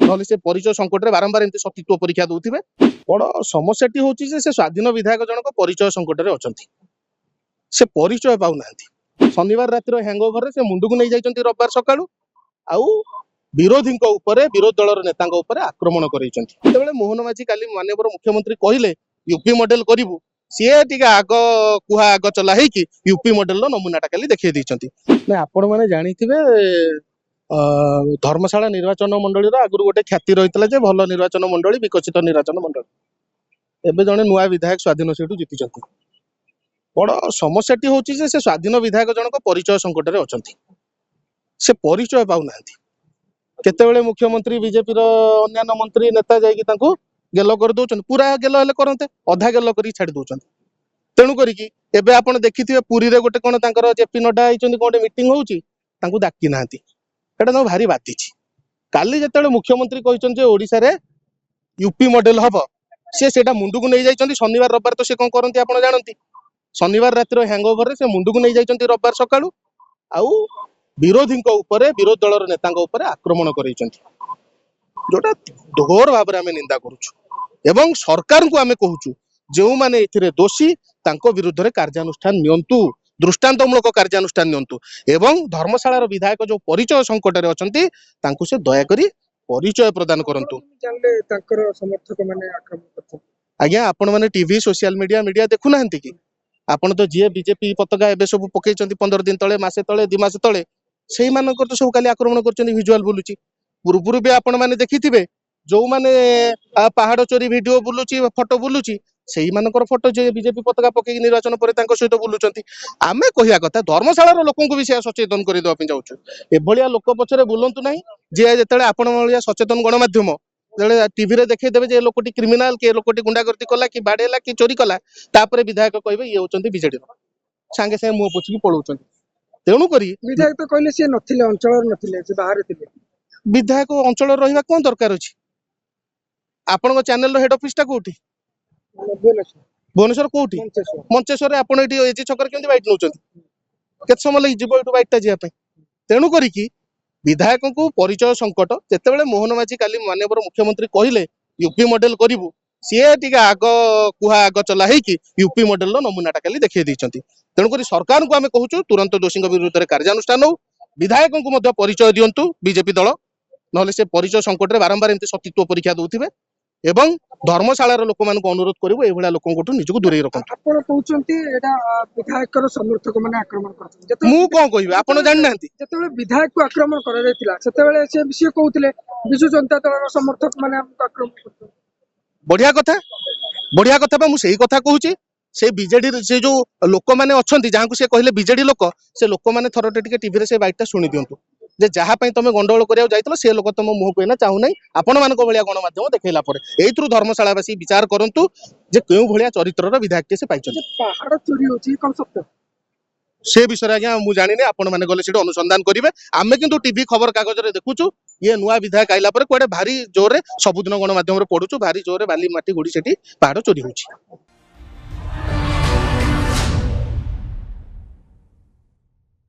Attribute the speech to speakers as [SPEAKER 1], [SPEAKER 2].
[SPEAKER 1] नहले से परिचय संकट रे बारंबार एमती सतीत्व परीक्षा दउथिबे। बड़ समस्याटी होची जे से स्वाधीन विधायक जनक परिचय संकट रे अछंती, से परिचय पाउ नांती। शनिवार रातिर हैंगओवर रे से मुंडू नै जाइचंती रविवार सकाळू आउ विरोधी विरोधी दलर नेता आक्रमण कर मोहन माझी काली माननीय मुख्यमंत्री कहले यूपी मॉडल करू सी आग कुहा आग चला यूपी मॉडल नमूनाटा काली देखिए ना आपण मैंने जानी धर्मशाला निर्वाचन मंडली आगु गोटे ख्याति रही भल निर्वाचन मंडली विकसित निर्वाचन मंडली एवं जड़े नुआ विधायक स्वाधीन सीटू जीति बड़ समस्याटी हूँ से स्वाधीन विधायक जनक परिचय संकट रे अछंती, से परिचय पाउ नांती। केतेबेले मुख्यमंत्री बीजेपी अन्य मंत्री नेता जाइए गेल कर दौरान पूरा गेल हेले करते अधा गेल कर छाड़ी दौरान तेणु करिकी एबे आपण देखिथिबे पुरी रे गोटे कोन तांकर जेपी नड्डा आइचंदी कोन मीटिंग होउची तांकू डाकी नांती एटा न भारी बातिची। काली जेतेबेले मुख्यमंत्री कहिचन जे ओडिसा रे यूपी मॉडल हबो से सेटा मुंडू को नै जाइचंदी शनिवार रविवार तो से कोन करंती आपण जानंती शनिवार रातिर हैंगओवर रे से मुंडू को नै जाइचंती रविवार सकाळू आउ विरोधी विरोधी दलर नेता आक्रमण कर जोटा घोर भाव में आम निंदा करुँ सरकार को आम कहूँ जो मैंने ए दोषी विरुद्ध में कार्यानुष्ठान नियंतु दृष्टांतमूलक कार्यानुष्ठान नियंतु एवं धर्मशाला विधायक जो परिचय संकट में अच्छा से दयाकोरी परिचय प्रदान करंतु। आज्ञा आपण मैंने टीवी सोशल मीडिया देखु ना कि आपण तो जी बीजेपी पताका एबे सब पकई 15 दिन तले मासे तले 2 मास तले से मानकर तो सब काली आक्रमण कर विजुआल बुलूची पूर्व भी आपण मैंने देखिथिबे जो माने पहाड़ चोरी वीडियो बुलूची फोटो बुलूची से मानकर फोटो जे बीजेपी पताका पकई निर्वाचन पर सहित बुलूचंती। आमे कहिया कथा धर्मशाला लोकों को भी से सचेतन कर देवा पे जाउछु एभलिया लोक पछरे बुलंतु नाही जे जेतेले आपण भलिया सचेतन गणमाध्यम जड़े टीवी रे देखे देबे जे लोकटी क्रिमिनाल के लोकटी गुंडागर्दी कला कि बाडेला कि चोरी कला तापरे विधायक कहबे ये होचंती बीजेडी सांगे सांगे मुंह पोछी पळौचंती तेणु करी
[SPEAKER 2] विधायक तो कहले से नथिले अंचल नथिले से बाहर थिले
[SPEAKER 1] विधायक अंचल रहिबा कोन दरकार अछि आपन चैनल रो हेड ऑफिस टा कोठी भुवनेश्वर कोठी मंचेश्वर रे आपन एटी एजी छकर केंति बाइट नउचंती केत समय लगी जीव एटू बाइट टा जिया पे तेणु करी कि विधायक को परिचय संकट जेतेबेले मोहन माझी काली माननीय मुख्यमंत्री कहले यूपी मॉडल करू सी आग कुहा आग चला यूपी मॉडल नमूनाटा काली देखिए दैछंती। तेणुक सरकार को आम कहूँ तुरंत दोषी विरुद्ध में कार्यानुष्ठान हो विधायक को परिचय दिंतु बीजेपी दल ना से परिचय संकट में बारंबार एमती सतीत्व परीक्षा दौथिबे एवं धर्मशाला लोक मानक अनुरोध करिवो एभला लोकंठु निजको दूरे रखंतु।
[SPEAKER 2] आपण कहउचंती एटा विधायकर समर्थक माने आक्रमण करथि
[SPEAKER 1] मु कोन कहिबे आपण जानि नांती
[SPEAKER 2] जेतेबेले विधायक को आक्रमण करा जायतिला सेतेबेले से विषय कहउतले विजु जनता दलर समर्थक माने आक्रमण करथि
[SPEAKER 1] बढ़िया कथा बा मु सेही कथा कहूची से बीजेडी से जो लोक माने अछंती जहां को से कहले बीजेडी लोक से लोक माने थरटे टिके टीवी रे से बाइटटा सुनि दियंतु जे जहाँ तुम गंडगोल करिया जाइतलो से लोक तुम मुह को चाहू ना आपण मान भलिया गणमाध्यम देखैला परे एथरु धर्मशालावासी विचार करंतु जे केउ भलिया चरित्रर विधायक से पाइछन
[SPEAKER 2] पहाड़ चोरी होची कोन सत्य
[SPEAKER 1] से विषय आज्ञा मु जानि नै आपण माने गले सेठी अनुसंधान करिवे आमे किंतु टीवी खबर कागज रे देखुछु ये नुआ विधायक आइला परे कोडे भारी जोरे सबुदिन गणमाध्यम रे पढुछु भारी जोरे बाली माटी गुडी सेठी पहाड़ चोरी होची।